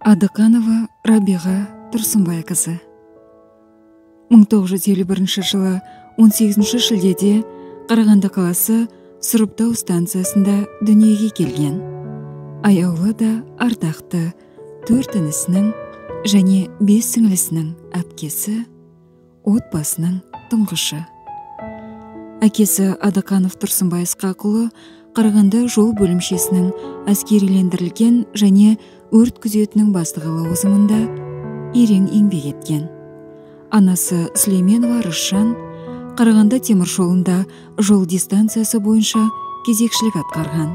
Адыканова Рабиға Тұрсынбайқызы. 1951 жылы 18 шілдеде Қарағанды қаласы Сұрыптау станциясында дүниеге келген. Аяулы да ардақты 4 інісінің және 5 сіңілісінің әпкесі, отбасының тұңғышы. Әкесі Адыканов Тұрсынбай Ысқақұлы Қарағанды жол бөлімшесінің әскерилендірілген және өрт күзетінің бастығы лауазымында ерең еңбек еткен. Анасы Сүлейменова Рысжан Қарағанды темір жолында жол дистанциясы бойынша кезекшілік атқарған.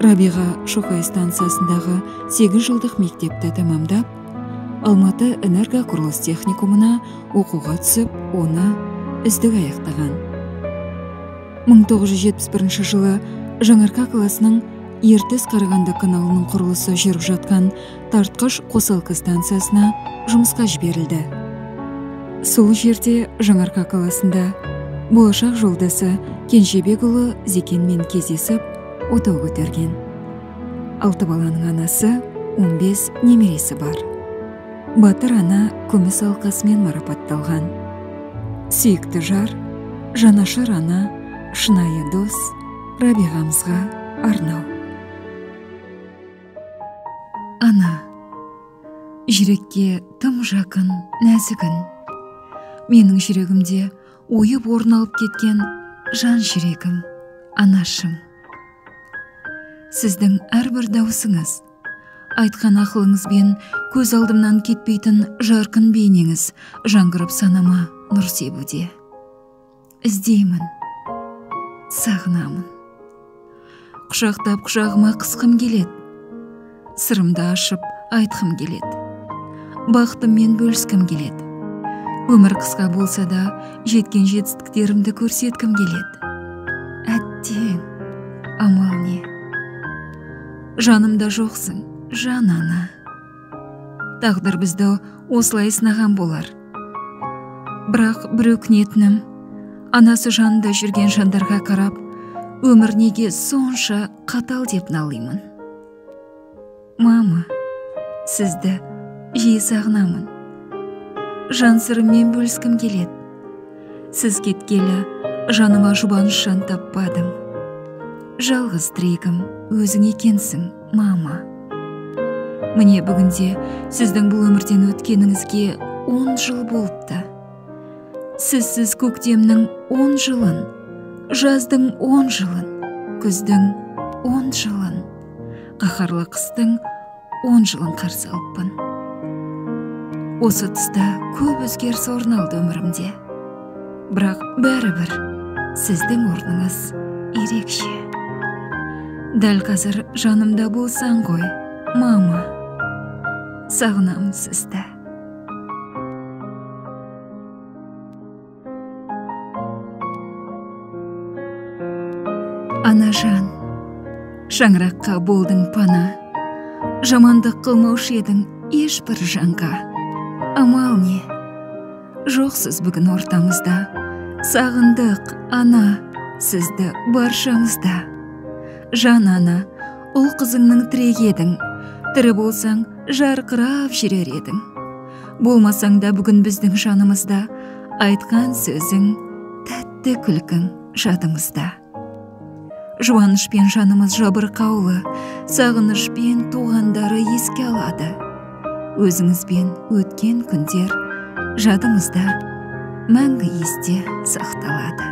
Рабиға Шоқай станциясындағы 8 жылдық мектепті тәмамдап, Алматы энергоқұрылыс техникумына оқуға түсіп, оны үздік аяқтаған. 1971 жылы Жаңарқа қаласының Ертіс Қарағанды каналының құрылысы жүріп жатқан тартқыш қосалқы станциясына жұмысқа жіберілді. Сол жерде Жаңарқа қаласында болашақ жолдасы Кенжебекұлы Зекенмен кездесіп, отау көтерген. 6 баланың анасы, 15 немересі бар. Батыр ана күміс алқасымен марапатталған. Сүйікті жар, жанашыр ана, шынайы дос Рабиғамызға арнау. Ана, жүрекке тым жақын, нәзігін. Менің жүрегімде ойып орын алып кеткен жан жүрегім, анашым. Сіздің әрбір дауысыңыз, айтқан ақылыңызбен көз алдымнан кетпейтін жарқын бейнеңіз жаңғырып санама нұр себуде. Іздеймін, сағынамын. Құшақтап құшағыма қысқым келеді. Сырымды ашып айтқым келеді. Бақытыммен бөліскім келеді. Өмір қысқа болса да, жеткен жетістіктерімді көрсеткім келеді. Әттең, амал не? Жанымда жоқсың, жан ана. Тағдыр бізді осылай сынаған болар. Бірақ бір өкінетінім, анасы жанында жүрген жандарға қарап, өмір неге сонша қатал деп налимын. Мама, сізді жиі сағынамын. Жан сырыммен бөліскім келеді. Сіз кеткелі жаныма жұбаныш жан таппадым. Жалғыз тірегім өзің екенсің, мама. Міне бүгінде сіздің бұл өмірден өткеніңізге 10 жыл болыпты. Сізсіз көктемнің 10 жылын, жаздың 10 жылын, күздің 10 жылын, қаһарлы қыстың 10 жылын қарсы алыппын. Осы тұста көп өзгеріс орын алды өмірімде. Бірақ бәрібір сіздің орныңыз ерекше. Дәл қазір жанымда болсаң ғой, мама. Сағынамын сізді. Анажан, шаңыраққа болдың пана, жамандық қылмаушы едің ешбір жанға. Амал не? Жоқсыз бүгін ортамызда, сағындық, ана, сізді баршамызда. Жан ана, ұл қызыңның тірек едің, тірі болсаң жарқырап жүрер едің. Болмасаң да бүгін біздің жанымызда, айтқан сөзің, тәтті күлкің жадымызда. Жуанышпен жанымыз жабырқаулы, сағынышпен туғандары еске алады. Өзіңізбен өткен күндер жадымызда мәңгі есте сақталады.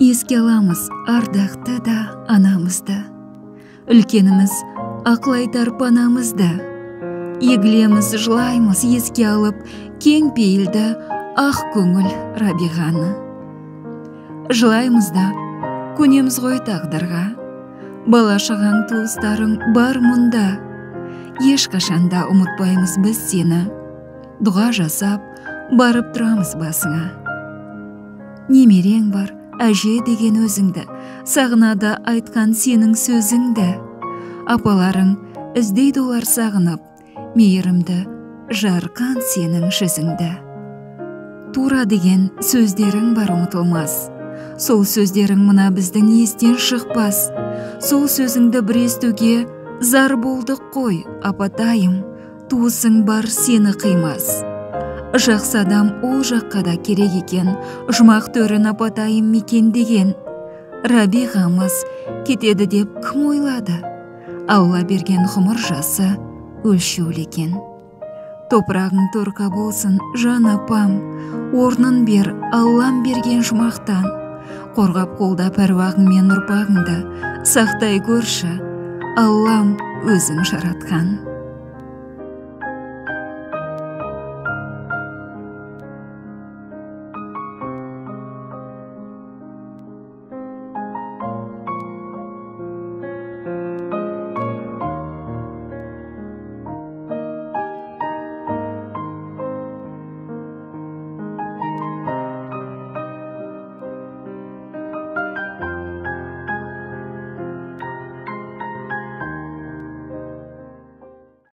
Еске аламыз ардақты да анамызды. Үлкеніміз ақыл айтар панамызды. Егілеміз, жылаймыз еске алып кең пейілді ақ көңіл Рабиғаны. Жылаймыз да көнеміз ғой тағдырға. Бала шағаң туыстарың бар мұнда. Ешқашанда ұмытпаймыз біз сені. Дұға жасап, барып тұрамыз басыңа. Немерең бар, әже деген өзіңді, сағынада айтқан сенің сөзіңді. Апаларың іздейді олар сағынып, мейірімді, жарқын сенің жүзіңді. Тура деген сөздерің бар ұмытылмас. Сол сөздерің мына біздің естен шықпас. Сол сөзіңді бір естуге зар болдық қой, апатайым, туысың бар сені қимас. Жақсы адам ол жаққа да керек екен, жұмақ төрін апатайым мекендеген. Рабиғамыз кетеді деп кім ойлады? Алла берген ғұмыр жасы өлшеулі екен. Топырағың торқа болсын, жан апам, орнын бер Аллам берген жұмақтан. Қорғап қолдап әруағыңмен ұрпағыңды, сақтай көрші, Аллам өзің жаратқан.